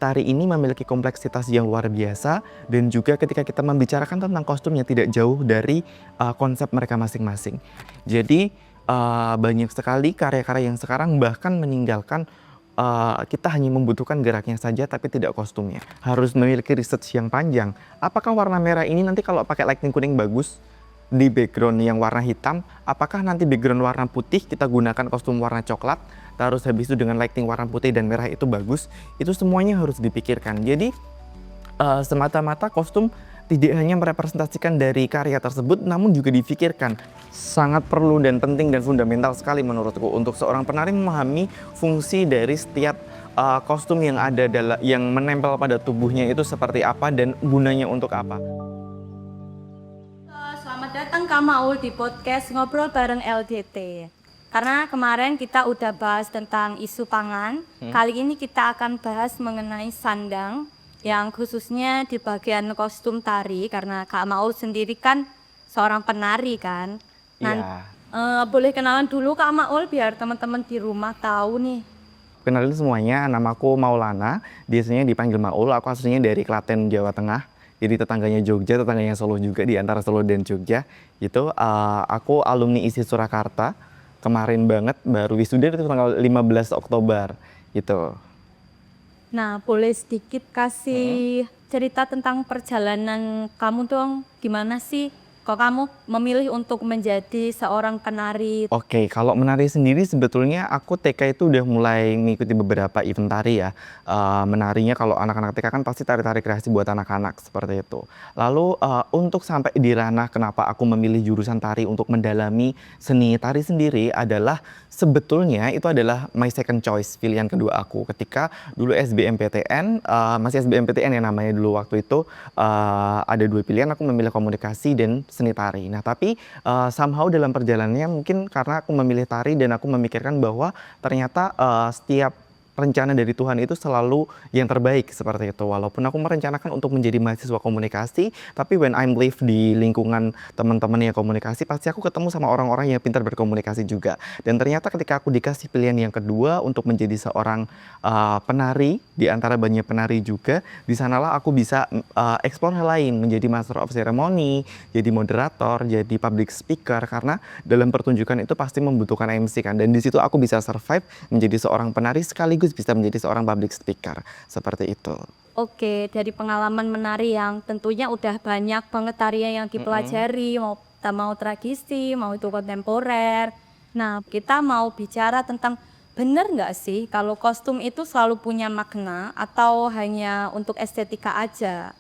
tari ini memiliki kompleksitas yang luar biasa dan juga ketika kita membicarakan tentang kostumnya tidak jauh dari konsep mereka masing-masing. Jadi banyak sekali karya-karya yang sekarang bahkan meninggalkan kita hanya membutuhkan geraknya saja tapi tidak kostumnya. Harus memiliki research yang panjang. Apakah warna merah ini nanti kalau pakai lighting kuning bagus di background yang warna hitam? Apakah nanti background warna putih kita gunakan kostum warna coklat, terus habis itu dengan lighting warna putih dan merah itu bagus? Itu semuanya harus dipikirkan. Jadi semata-mata kostum tidak hanya merepresentasikan dari karya tersebut, namun juga difikirkan. Sangat perlu dan penting dan fundamental sekali menurutku untuk seorang penari memahami fungsi dari setiap kostum yang ada yang menempel pada tubuhnya itu seperti apa dan gunanya untuk apa. Selamat datang Kak Maul di podcast Ngobrol Bareng LDT. Karena kemarin kita udah bahas tentang isu pangan, kali ini kita akan bahas mengenai sandang yang khususnya di bagian kostum tari, karena Kak Maul sendiri kan seorang penari kan. Iya. Boleh kenalan dulu Kak Maul biar teman-teman di rumah tahu nih. Kenalin semuanya, namaku Maulana, biasanya dipanggil Maul. Aku aslinya dari Klaten, Jawa Tengah. Jadi tetangganya Jogja, tetangganya Solo juga, di antara Solo dan Jogja. Gitu, aku alumni ISI Surakarta. Kemarin banget baru wisuda itu tanggal 15 Oktober gitu. Nah, boleh sedikit kasih cerita tentang perjalanan kamu dong, gimana sih kok kamu memilih untuk menjadi seorang penari? Oke, kalau menari sendiri sebetulnya aku TK itu udah mulai mengikuti beberapa event tari ya. Menarinya kalau anak-anak TK kan pasti tari-tari kreasi buat anak-anak seperti itu. Lalu untuk sampai di ranah kenapa aku memilih jurusan tari untuk mendalami seni tari sendiri adalah sebetulnya itu adalah my second choice, pilihan kedua aku. Ketika dulu SBMPTN, masih SBMPTN ya namanya dulu waktu itu, ada dua pilihan, aku memilih komunikasi dan seni tari. Nah tapi somehow dalam perjalanannya mungkin karena aku memilih tari dan aku memikirkan bahwa ternyata setiap rencana dari Tuhan itu selalu yang terbaik seperti itu. Walaupun aku merencanakan untuk menjadi mahasiswa komunikasi, tapi when I'm live di lingkungan teman-teman yang komunikasi, pasti aku ketemu sama orang-orang yang pintar berkomunikasi juga. Dan ternyata ketika aku dikasih pilihan yang kedua untuk menjadi seorang penari, di antara banyak penari juga, di sanalah aku bisa explore hal lain, menjadi master of ceremony, jadi moderator, jadi public speaker, karena dalam pertunjukan itu pasti membutuhkan MC kan. Dan di situ aku bisa survive menjadi seorang penari sekaligus bisa menjadi seorang public speaker, seperti itu. Oke, dari pengalaman menari yang tentunya udah banyak banget tarian yang dipelajari, mau tradisi, mau itu kontemporer. Nah, kita mau bicara tentang benar nggak sih kalau kostum itu selalu punya makna atau hanya untuk estetika aja?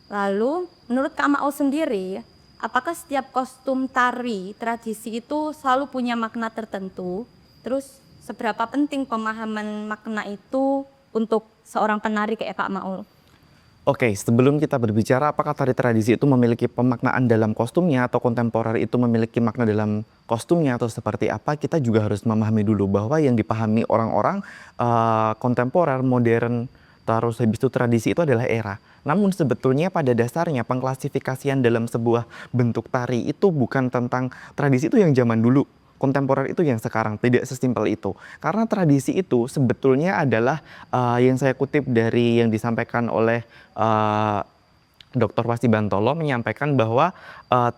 Lalu, menurut Kak Ma'ul sendiri, apakah setiap kostum tari tradisi itu selalu punya makna tertentu? Terus, seberapa penting pemahaman makna itu untuk seorang penari kayak Kak Ma'ul? Oke, sebelum kita berbicara apakah tari tradisi itu memiliki pemaknaan dalam kostumnya atau kontemporer itu memiliki makna dalam kostumnya atau seperti apa, kita juga harus memahami dulu bahwa yang dipahami orang-orang kontemporer, modern, terus habis itu tradisi itu adalah era. Namun sebetulnya pada dasarnya pengklasifikasian dalam sebuah bentuk tari itu bukan tentang tradisi itu yang zaman dulu. Kontemporer itu yang sekarang, tidak sesimpel itu. Karena tradisi itu sebetulnya adalah yang saya kutip dari yang disampaikan oleh Dr. Wasti Bantolo menyampaikan bahwa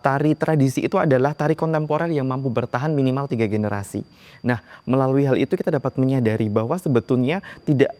tari tradisi itu adalah tari kontemporer yang mampu bertahan minimal 3 generasi. Nah, melalui hal itu kita dapat menyadari bahwa sebetulnya tidak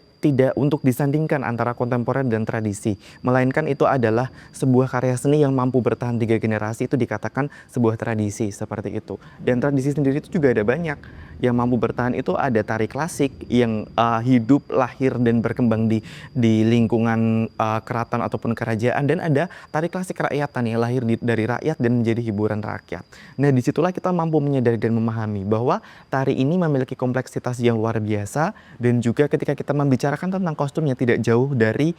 untuk disandingkan antara kontemporer dan tradisi, melainkan itu adalah sebuah karya seni yang mampu bertahan 3 generasi, itu dikatakan sebuah tradisi seperti itu. Dan tradisi sendiri itu juga ada banyak yang mampu bertahan, itu ada tari klasik yang hidup, lahir dan berkembang di lingkungan keraton ataupun kerajaan, dan ada tari klasik kerakyatan yang lahir dari rakyat dan menjadi hiburan rakyat. Nah, disitulah kita mampu menyadari dan memahami bahwa tari ini memiliki kompleksitas yang luar biasa, dan juga ketika kita membicarakan tentang kostumnya tidak jauh dari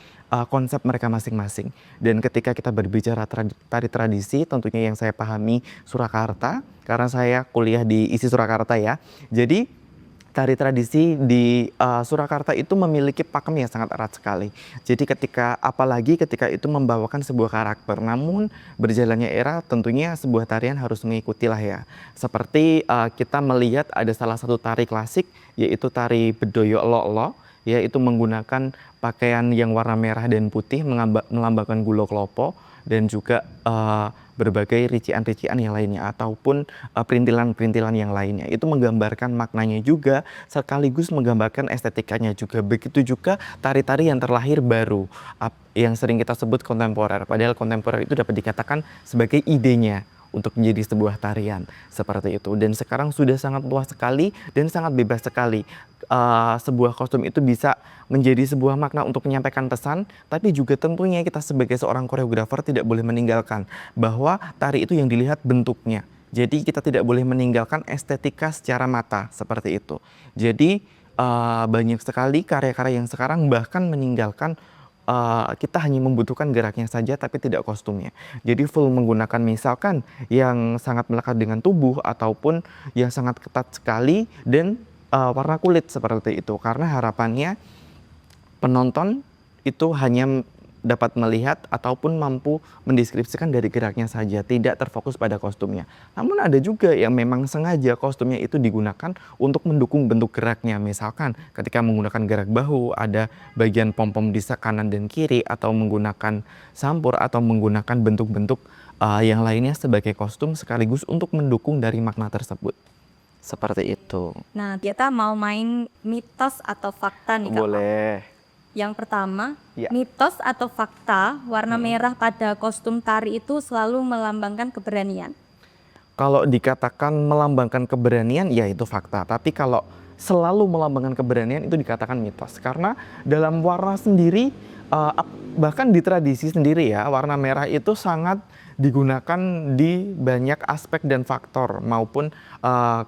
konsep mereka masing-masing. Dan ketika kita berbicara tari tradisi, tentunya yang saya pahami Surakarta, karena saya kuliah di ISI Surakarta ya. Jadi tari tradisi di Surakarta itu memiliki pakem yang sangat erat sekali. Jadi apalagi ketika itu membawakan sebuah karakter. Namun berjalannya era tentunya sebuah tarian harus mengikutilah ya. Seperti kita melihat ada salah satu tari klasik, yaitu tari Bedoyo Lo-Lo, yaitu menggunakan pakaian yang warna merah dan putih melambangkan Gulo Klopo, dan juga berbagai rician-rician yang lainnya ataupun perintilan-perintilan yang lainnya. Itu menggambarkan maknanya juga sekaligus menggambarkan estetikanya juga. Begitu juga tari-tari yang terlahir baru yang sering kita sebut kontemporer. Padahal kontemporer itu dapat dikatakan sebagai idenya untuk menjadi sebuah tarian seperti itu. Dan sekarang sudah sangat luas sekali dan sangat bebas sekali. Sebuah kostum itu bisa menjadi sebuah makna untuk menyampaikan pesan, tapi juga tentunya kita sebagai seorang koreografer tidak boleh meninggalkan bahwa tari itu yang dilihat bentuknya. Jadi kita tidak boleh meninggalkan estetika secara mata seperti itu. Jadi banyak sekali karya-karya yang sekarang bahkan meninggalkan kita hanya membutuhkan geraknya saja tapi tidak kostumnya. Jadi full menggunakan misalkan yang sangat melekat dengan tubuh ataupun yang sangat ketat sekali dan warna kulit seperti itu. Karena harapannya penonton itu hanya dapat melihat ataupun mampu mendeskripsikan dari geraknya saja, tidak terfokus pada kostumnya. Namun ada juga yang memang sengaja kostumnya itu digunakan untuk mendukung bentuk geraknya. Misalkan ketika menggunakan gerak bahu, ada bagian pom-pom di kanan dan kiri, atau menggunakan sampur, atau menggunakan bentuk-bentuk yang lainnya sebagai kostum sekaligus untuk mendukung dari makna tersebut. Seperti itu. Nah, kita mau main mitos atau fakta nih Kak. Boleh. Yang pertama, Ya. mitos atau fakta warna merah pada kostum tari itu selalu melambangkan keberanian. Kalau dikatakan melambangkan keberanian, ya itu fakta. Tapi kalau selalu melambangkan keberanian itu dikatakan mitos. Karena dalam warna sendiri, bahkan di tradisi sendiri ya, warna merah itu sangat digunakan di banyak aspek dan faktor, maupun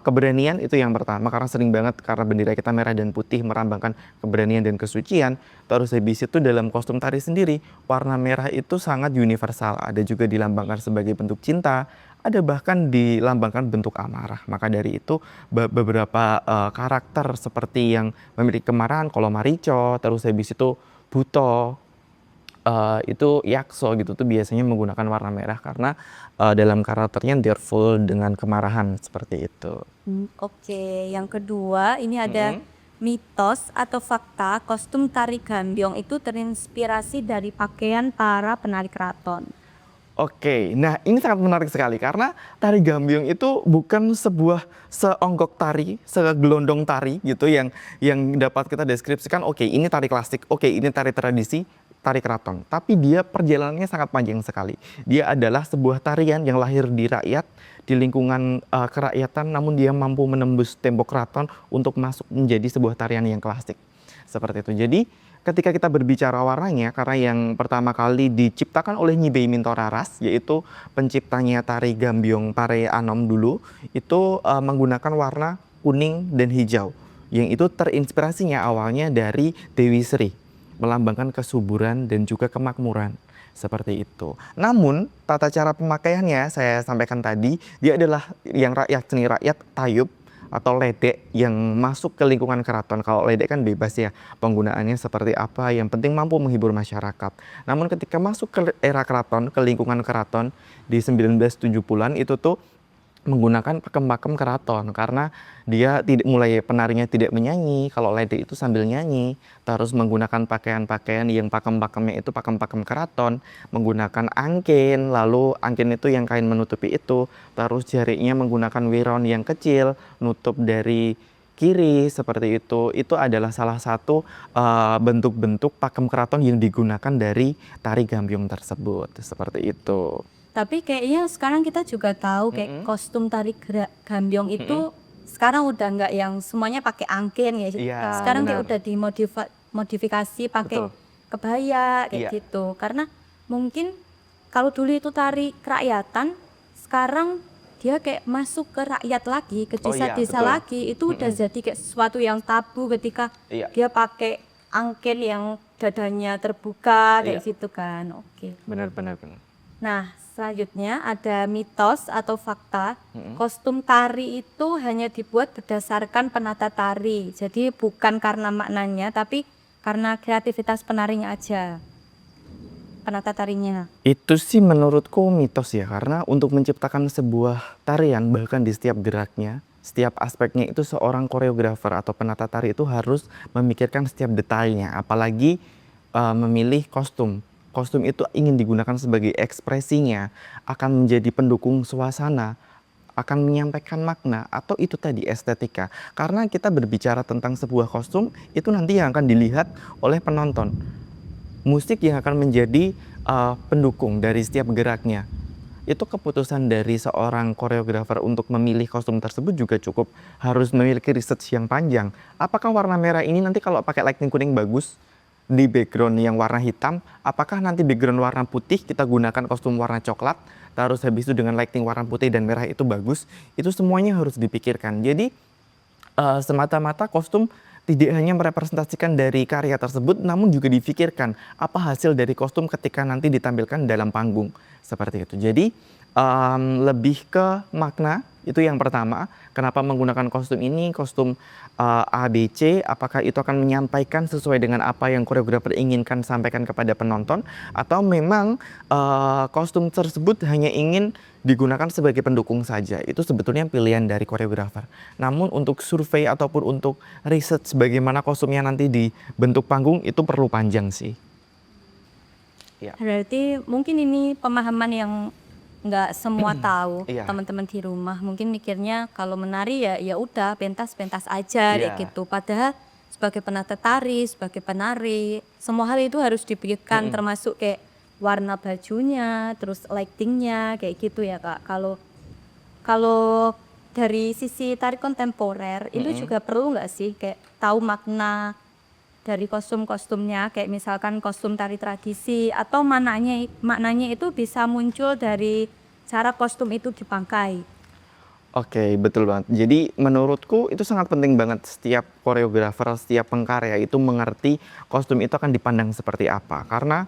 keberanian itu yang pertama karena sering banget karena bendera kita merah dan putih melambangkan keberanian dan kesucian. Terus habis itu dalam kostum tari sendiri warna merah itu sangat universal, ada juga dilambangkan sebagai bentuk cinta, ada bahkan dilambangkan bentuk amarah. Maka dari itu beberapa karakter seperti yang memiliki kemarahan, kalau Marico, terus habis itu Buto, itu Yakso gitu tuh biasanya menggunakan warna merah karena dalam karakternya they're full dengan kemarahan seperti itu. Oke, yang kedua ini ada mitos atau fakta kostum tari gambyong itu terinspirasi dari pakaian para penari keraton. Oke, nah ini sangat menarik sekali karena tari gambyong itu bukan sebuah seonggok tari, segelondong tari gitu yang dapat kita deskripsikan, oke ini tari klasik, oke ini tari tradisi, tari keraton. Tapi dia perjalanannya sangat panjang sekali. Dia adalah sebuah tarian yang lahir di rakyat, di lingkungan kerakyatan, namun dia mampu menembus tembok keraton untuk masuk menjadi sebuah tarian yang klasik. Seperti itu. Jadi ketika kita berbicara warnanya, karena yang pertama kali diciptakan oleh Nyi Bei Mintoraras, yaitu penciptanya tari gambyong Pare Anom dulu, itu menggunakan warna kuning dan hijau. Yang itu terinspirasinya awalnya dari Dewi Sri, melambangkan kesuburan dan juga kemakmuran. Seperti itu. Namun tata cara pemakaiannya saya sampaikan tadi, dia adalah yang rakyat seni rakyat tayub atau ledek yang masuk ke lingkungan keraton. Kalau ledek kan bebas ya penggunaannya seperti apa, yang penting mampu menghibur masyarakat. Namun ketika masuk ke era keraton, ke lingkungan keraton di 1970-an itu tuh menggunakan pakem-pakem keraton karena dia tidak, mulai penarinya tidak menyanyi, kalau ledek itu sambil nyanyi, terus menggunakan pakaian-pakaian yang pakem-pakemnya itu pakem-pakem keraton, menggunakan angkin, lalu angkin itu yang kain menutupi itu, terus jarinya menggunakan wiron yang kecil nutup dari kiri seperti itu adalah salah satu bentuk-bentuk pakem keraton yang digunakan dari tari gambyong tersebut, seperti itu. Tapi kayaknya sekarang kita juga tahu kayak kostum tari gambyong itu sekarang udah nggak yang semuanya pakai angkin ya. Iya, Sekarang kayak benar. udah dimodifikasi pakai Betul. kebaya kayak Iya. gitu. Karena mungkin kalau dulu itu tari kerakyatan, sekarang dia kayak masuk ke rakyat lagi, ke Oh iya, desa-desa betul. lagi. Itu udah jadi kayak sesuatu yang tabu ketika Iya. dia pakai angkin yang dadanya terbuka kayak Iya. gitu kan. Oke. Benar. Nah, selanjutnya ada mitos atau fakta kostum tari itu hanya dibuat berdasarkan penata tari. Jadi bukan karena maknanya, tapi karena kreativitas penarinya aja. Penata tarinya. Itu sih menurutku mitos ya, karena untuk menciptakan sebuah tarian bahkan di setiap geraknya Setiap aspeknya itu seorang koreografer atau penata tari itu harus memikirkan setiap detailnya, apalagi memilih kostum. Kostum itu ingin digunakan sebagai ekspresinya, akan menjadi pendukung suasana, akan menyampaikan makna, atau itu tadi estetika. Karena kita berbicara tentang sebuah kostum, itu nanti yang akan dilihat oleh penonton. Musik yang akan menjadi pendukung dari setiap geraknya. Itu keputusan dari seorang koreografer untuk memilih kostum tersebut juga cukup harus memiliki research yang panjang. Apakah warna merah ini nanti kalau pakai lighting kuning bagus di background yang warna hitam? Apakah nanti background warna putih kita gunakan kostum warna coklat, terus habis itu dengan lighting warna putih dan merah itu bagus? Itu semuanya harus dipikirkan. Jadi semata-mata kostum tidak hanya merepresentasikan dari karya tersebut, namun juga difikirkan apa hasil dari kostum ketika nanti ditampilkan dalam panggung. Seperti itu. Jadi lebih ke makna, itu yang pertama. Kenapa menggunakan kostum ini, kostum A, B, C, apakah itu akan menyampaikan sesuai dengan apa yang koreografer inginkan sampaikan kepada penonton, atau memang kostum tersebut hanya ingin digunakan sebagai pendukung saja. Itu sebetulnya pilihan dari koreografer. Namun untuk survei ataupun untuk research bagaimana kostumnya nanti dibentuk panggung itu perlu panjang sih. Ya. Berarti mungkin ini pemahaman yang nggak semua tahu. Iya. Teman-teman di rumah mungkin mikirnya kalau menari ya udah pentas-pentas aja Iya. kayak gitu. Padahal sebagai penata tari, sebagai penari, semua hal itu harus dipikirkan termasuk kayak warna bajunya, terus lightingnya kayak gitu ya Kak. Kalau kalau dari sisi tari kontemporer itu juga perlu nggak sih kayak tahu makna dari kostum-kostumnya, kayak misalkan kostum tari tradisi, atau maknanya itu bisa muncul dari cara kostum itu dipakai. Oke, betul banget. Jadi menurutku itu sangat penting banget setiap koreografer, setiap pengkarya itu mengerti kostum itu akan dipandang seperti apa. Karena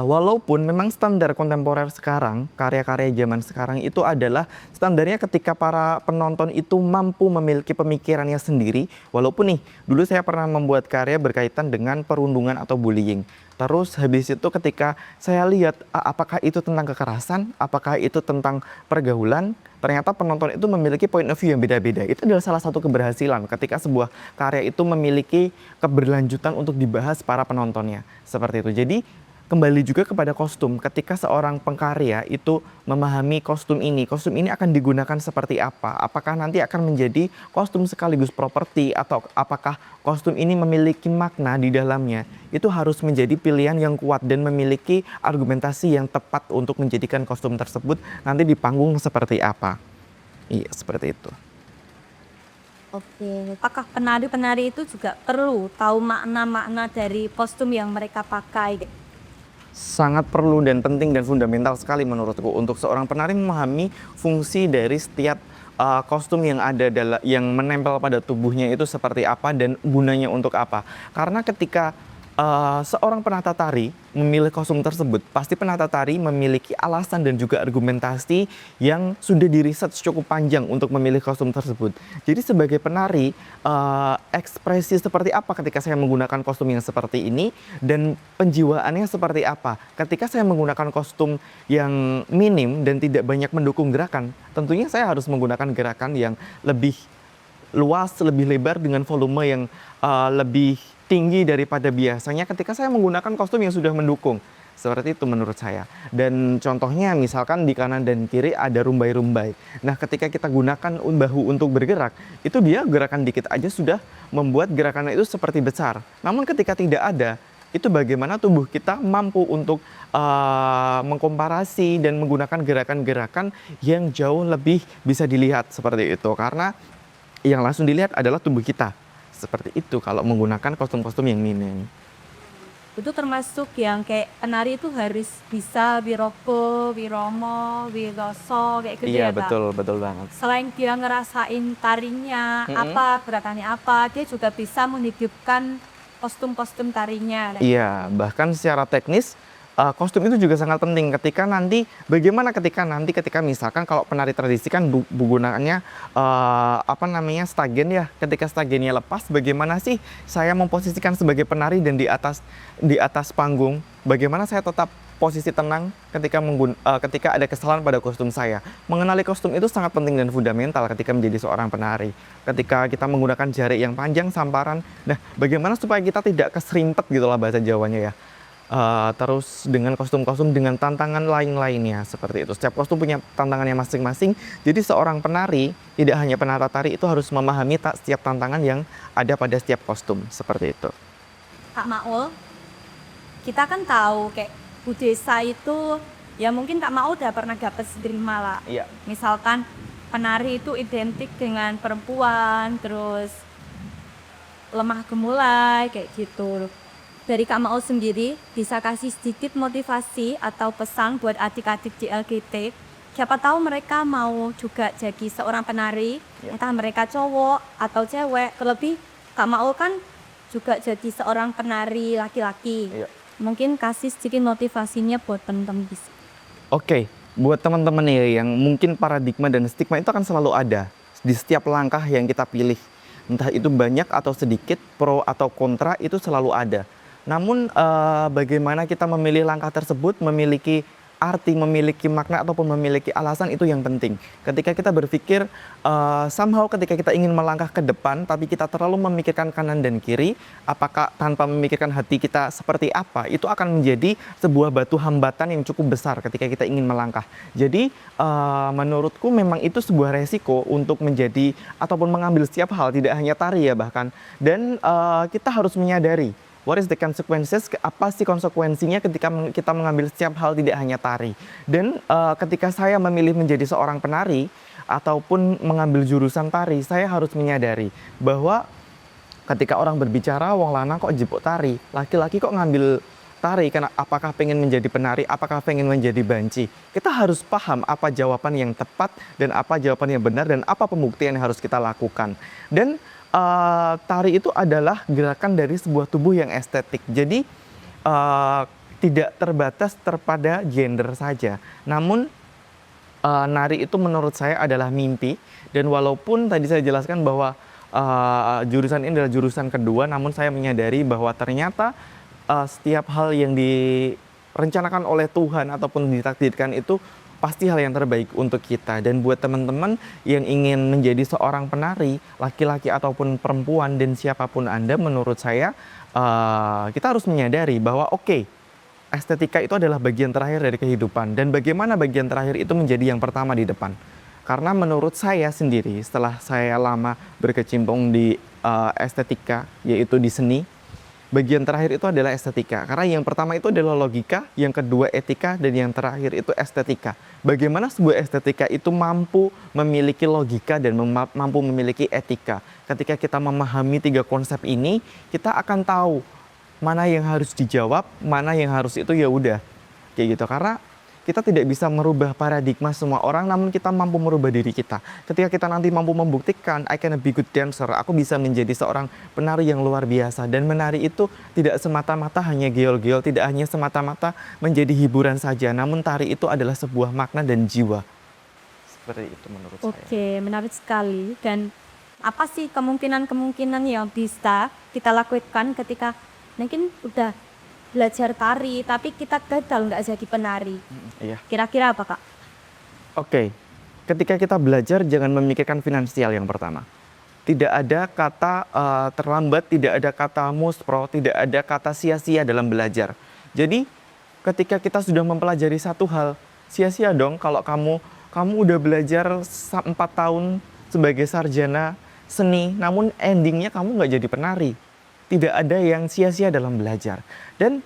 walaupun memang standar kontemporer sekarang, karya-karya zaman sekarang itu adalah standarnya ketika para penonton itu mampu memiliki pemikirannya sendiri. Walaupun nih, dulu saya pernah membuat karya berkaitan dengan perundungan atau bullying. Terus habis itu ketika saya lihat apakah itu tentang kekerasan, apakah itu tentang pergaulan, ternyata penonton itu memiliki point of view yang beda-beda. Itu adalah salah satu keberhasilan ketika sebuah karya itu memiliki keberlanjutan untuk dibahas para penontonnya. Seperti itu. Jadi kembali juga kepada kostum. Ketika seorang pengkarya itu memahami kostum ini akan digunakan seperti apa? Apakah nanti akan menjadi kostum sekaligus properti, atau apakah kostum ini memiliki makna di dalamnya? Itu harus menjadi pilihan yang kuat dan memiliki argumentasi yang tepat untuk menjadikan kostum tersebut nanti di panggung seperti apa. Iya, seperti itu. Oke, apakah penari-penari itu juga perlu tahu makna-makna dari kostum yang mereka pakai? Sangat perlu dan penting dan fundamental sekali menurutku untuk seorang penari memahami fungsi dari setiap kostum yang ada yang menempel pada tubuhnya itu seperti apa dan gunanya untuk apa. Karena ketika seorang penata tari memilih kostum tersebut, pasti penata tari memiliki alasan dan juga argumentasi yang sudah diriset cukup panjang untuk memilih kostum tersebut. Jadi sebagai penari, ekspresi seperti apa ketika saya menggunakan kostum yang seperti ini, dan penjiwaannya seperti apa ketika saya menggunakan kostum yang minim dan tidak banyak mendukung gerakan. Tentunya saya harus menggunakan gerakan yang lebih luas, lebih lebar dengan volume yang lebih tinggi daripada biasanya ketika saya menggunakan kostum yang sudah mendukung. Seperti itu menurut saya. Dan contohnya misalkan di kanan dan kiri ada rumbai-rumbai. Nah, ketika kita gunakan bahu untuk bergerak, itu dia gerakan dikit aja sudah membuat gerakannya itu seperti besar. Namun ketika tidak ada, itu bagaimana tubuh kita mampu untuk mengkomparasi dan menggunakan gerakan-gerakan yang jauh lebih bisa dilihat seperti itu. Karena yang langsung dilihat adalah tubuh kita. Seperti itu kalau menggunakan kostum-kostum yang minim. Itu termasuk yang kayak penari itu harus bisa wiroko, wiromo, wiroso kayak gitu Iya, ya Kak. betul banget. Selain dia ngerasain tarinya, apa gerakannya apa, dia juga bisa menghidupkan kostum-kostum tarinya. Iya, bahkan secara teknis kostum itu juga sangat penting ketika nanti bagaimana ketika misalkan kalau penari tradisi kan gunanya stagen ya. Ketika stagennya lepas, bagaimana sih saya memposisikan sebagai penari dan di atas panggung, bagaimana saya tetap posisi tenang ketika ada kesalahan pada kostum saya. Mengenali kostum itu sangat penting dan fundamental ketika menjadi seorang penari. Ketika kita menggunakan jarik yang panjang, samparan, nah bagaimana supaya kita tidak keserimpet gitulah bahasa Jawanya ya. Terus dengan kostum-kostum dengan tantangan lain-lainnya seperti itu. Setiap kostum punya tantangannya masing-masing. Jadi seorang penari, tidak hanya penata tari, itu harus memahami setiap tantangan yang ada pada setiap kostum seperti itu. Kak Maul, kita kan tahu kayak Bu Desa itu, ya mungkin Kak Maul udah pernah dapet stigma lah. Iya. Misalkan penari itu identik dengan perempuan, terus lemah gemulai, kayak gitu. Dari Kak Maul sendiri, bisa kasih sedikit motivasi atau pesan buat adik-adik di LGT. Siapa tahu mereka mau juga jadi seorang penari, entah mereka cowok atau cewek. Terlebih Kak Maul kan juga jadi seorang penari laki-laki. Iya. Mungkin kasih sedikit motivasinya buat teman-teman bisa. Oke, buat teman-teman ya yang mungkin paradigma dan stigma itu akan selalu ada di setiap langkah yang kita pilih. Entah itu banyak atau sedikit, pro atau kontra, itu selalu ada. Namun bagaimana kita memilih langkah tersebut memiliki arti, memiliki makna ataupun memiliki alasan, itu yang penting. Ketika kita berpikir somehow ketika kita ingin melangkah ke depan tapi kita terlalu memikirkan kanan dan kiri, apakah tanpa memikirkan hati kita seperti apa, itu akan menjadi sebuah batu hambatan yang cukup besar ketika kita ingin melangkah. Jadi menurutku memang itu sebuah resiko untuk menjadi ataupun mengambil setiap hal, tidak hanya tari ya bahkan. Dan kita harus menyadari what is the consequences, apa sih konsekuensinya ketika kita mengambil setiap hal, tidak hanya tari. Dan ketika saya memilih menjadi seorang penari ataupun mengambil jurusan tari, saya harus menyadari bahwa ketika orang berbicara, wong lanang kok jebuk tari, laki-laki kok ngambil tari, karena apakah pengen menjadi penari, apakah pengen menjadi banci. Kita harus paham apa jawaban yang tepat dan apa jawaban yang benar dan apa pembuktian yang harus kita lakukan. Dan tari itu adalah gerakan dari sebuah tubuh yang estetik. Jadi tidak terbatas pada gender saja. Namun nari itu menurut saya adalah mimpi. Dan walaupun tadi saya jelaskan bahwa jurusan ini adalah jurusan kedua, namun saya menyadari bahwa ternyata setiap hal yang direncanakan oleh Tuhan ataupun ditakdirkan itu pasti hal yang terbaik untuk kita. Dan buat teman-teman yang ingin menjadi seorang penari, laki-laki ataupun perempuan dan siapapun Anda, menurut saya kita harus menyadari bahwa estetika itu adalah bagian terakhir dari kehidupan. Dan bagaimana bagian terakhir itu menjadi yang pertama di depan. Karena menurut saya sendiri, setelah saya lama berkecimpung di estetika, yaitu di seni, bagian terakhir itu adalah estetika. Karena yang pertama itu adalah logika, yang kedua etika, dan yang terakhir itu estetika. Bagaimana sebuah estetika itu mampu memiliki logika dan mampu memiliki etika. Ketika kita memahami tiga konsep ini, kita akan tahu mana yang harus dijawab, mana yang harus itu ya udah. Kayak gitu. Karena kita tidak bisa merubah paradigma semua orang, namun kita mampu merubah diri kita. Ketika kita nanti mampu membuktikan, I can be good dancer, aku bisa menjadi seorang penari yang luar biasa. Dan menari itu tidak semata-mata hanya geol-geol, tidak hanya semata-mata menjadi hiburan saja, namun tari itu adalah sebuah makna dan jiwa. Seperti itu menurut saya. Oke, menarik sekali. Dan apa sih kemungkinan-kemungkinan yang bisa kita lakukan ketika mungkin udah belajar tari, tapi kita gagal nggak jadi penari. Iya. Kira-kira apa, Kak? Oke, ketika kita belajar jangan memikirkan finansial yang pertama. Tidak ada kata terlambat, tidak ada kata muspro, tidak ada kata sia-sia dalam belajar. Jadi ketika kita sudah mempelajari satu hal, sia-sia dong kalau kamu udah belajar 4 tahun sebagai sarjana seni, namun endingnya kamu nggak jadi penari. Tidak ada yang sia-sia dalam belajar. Dan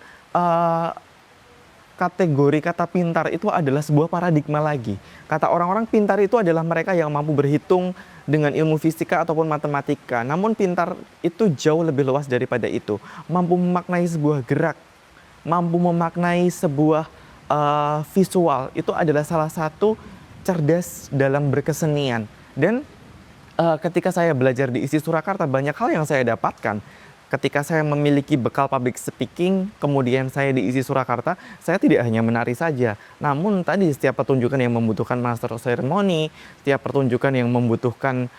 kategori kata pintar itu adalah sebuah paradigma lagi. Kata orang-orang pintar itu adalah mereka yang mampu berhitung dengan ilmu fisika ataupun matematika. Namun pintar itu jauh lebih luas daripada itu. Mampu memaknai sebuah gerak, mampu memaknai sebuah visual. Itu adalah salah satu cerdas dalam berkesenian. Dan ketika saya belajar di ISI Surakarta, banyak hal yang saya dapatkan. Ketika saya memiliki bekal public speaking, kemudian saya di ISI Surakarta, saya tidak hanya menari saja. Namun tadi setiap pertunjukan yang membutuhkan master of ceremony, setiap pertunjukan yang membutuhkan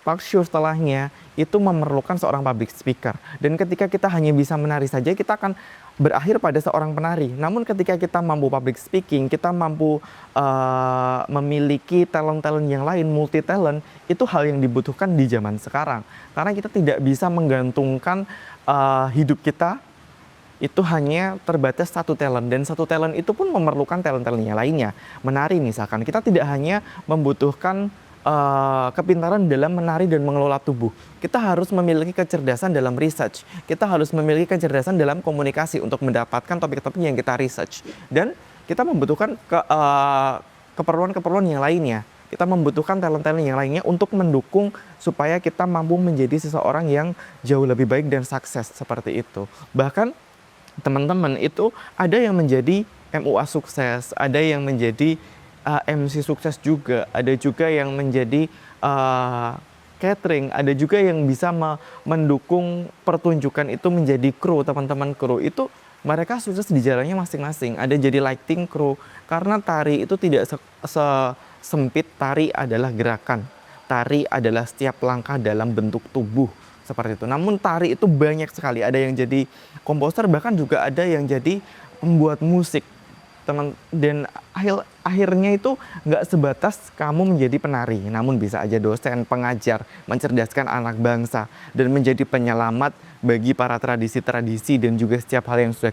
talk show setelahnya, itu memerlukan seorang public speaker. Dan ketika kita hanya bisa menari saja, kita akan berakhir pada seorang penari. Namun ketika kita mampu public speaking, kita mampu memiliki talent-talent yang lain, multi talent, itu hal yang dibutuhkan di zaman sekarang. Karena kita tidak bisa menggantungkan hidup kita itu hanya terbatas satu talent, dan satu talent itu pun memerlukan talent-talentnya lainnya. Menari misalkan, kita tidak hanya membutuhkan kepintaran dalam menari dan mengelola tubuh. Kita harus memiliki kecerdasan dalam research. Kita harus memiliki kecerdasan dalam komunikasi untuk mendapatkan topik-topik yang kita research. Dan kita membutuhkan keperluan-keperluan yang lainnya. Kita membutuhkan talent-talent yang lainnya untuk mendukung supaya kita mampu menjadi seseorang yang jauh lebih baik dan sukses seperti itu. Bahkan teman-teman itu ada yang menjadi MUA sukses, ada yang menjadi MC sukses juga, ada juga yang menjadi catering, ada juga yang bisa mendukung pertunjukan itu menjadi kru, teman-teman kru itu mereka sukses di jalannya masing-masing. Ada jadi lighting crew, karena tari itu tidak sempit, tari adalah gerakan. Tari adalah setiap langkah dalam bentuk tubuh, seperti itu. Namun tari itu banyak sekali, ada yang jadi komposer, bahkan juga ada yang jadi pembuat musik. Dan akhirnya itu nggak sebatas kamu menjadi penari, namun bisa aja dosen, pengajar, mencerdaskan anak bangsa, dan menjadi penyelamat bagi para tradisi-tradisi dan juga setiap hal yang sudah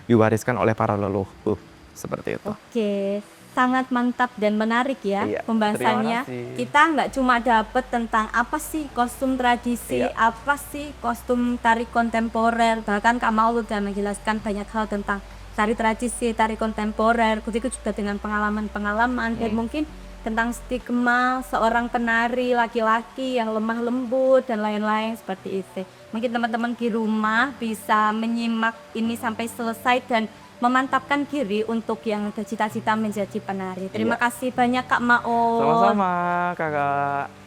diwariskan oleh para leluhur. Seperti itu. Oke, sangat mantap dan menarik ya Iya, pembahasannya. terima kasih. Kita nggak cuma dapet tentang apa sih kostum tradisi, Iya. apa sih kostum tari kontemporer, bahkan Kak Maul udah menjelaskan banyak hal tentang tari tradisi, tari kontemporer, ketika juga dengan pengalaman-pengalaman dan mungkin tentang stigma seorang penari laki-laki yang lemah lembut dan lain-lain seperti itu. Mungkin teman-teman di rumah bisa menyimak ini sampai selesai dan memantapkan diri untuk yang bercita-cita menjadi penari. Terima Iya. kasih banyak Kak Maul. Sama-sama, Kakak.